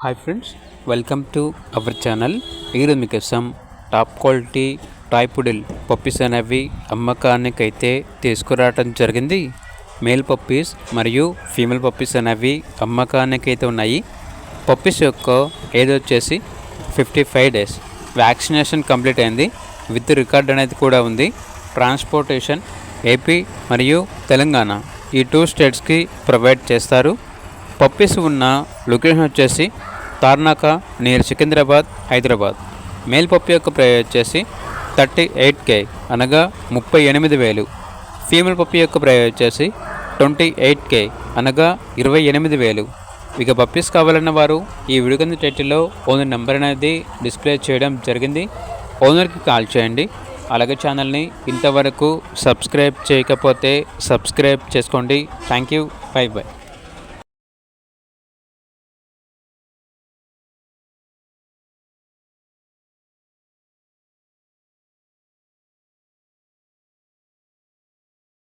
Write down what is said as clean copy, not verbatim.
Hi friends, welcome to our channel. ఈరోజు మీకోసం top quality toy పుడిల్ puppies అనేవి అమ్మకానికి అయితే తీసుకురావడం జరిగింది. మేల్ పప్పీస్ మరియు ఫీమేల్ పప్పీస్ అనేవి అమ్మకానికి అయితే ఉన్నాయి. పప్పీస్ యొక్క ఏజ్ వచ్చేసి 55 days. వ్యాక్సినేషన్ కంప్లీట్ అయింది. విత్ రికార్డ్ అనేది కూడా ఉంది. ట్రాన్స్పోర్టేషన్ ఏపీ మరియు తెలంగాణ ఈ 2 స్టేట్స్కి ప్రొవైడ్ చేస్తారు. పప్పీస్ ఉన్న లొకేషన్ వచ్చేసి Tarnaka near Secunderabad, Hyderabad. Male puppy యొక్క ప్రైస్ వచ్చేసి 38K అనగా 38,000. ఫీమేల్ పప్పీ యొక్క ప్రైస్ వచ్చేసి 28K అనగా 28,000. ఇక పప్పీస్ కావాలన్న వారు ఈ వీడియో కింద టైటిల్లో ఓనర్ నెంబర్ అనేది డిస్ప్లే చేయడం జరిగింది. ఓనర్కి కాల్ చేయండి. అలాగే ఛానల్ని ఇంతవరకు సబ్స్క్రైబ్ చేయకపోతే సబ్స్క్రైబ్ చేసుకోండి. Thank you. బై.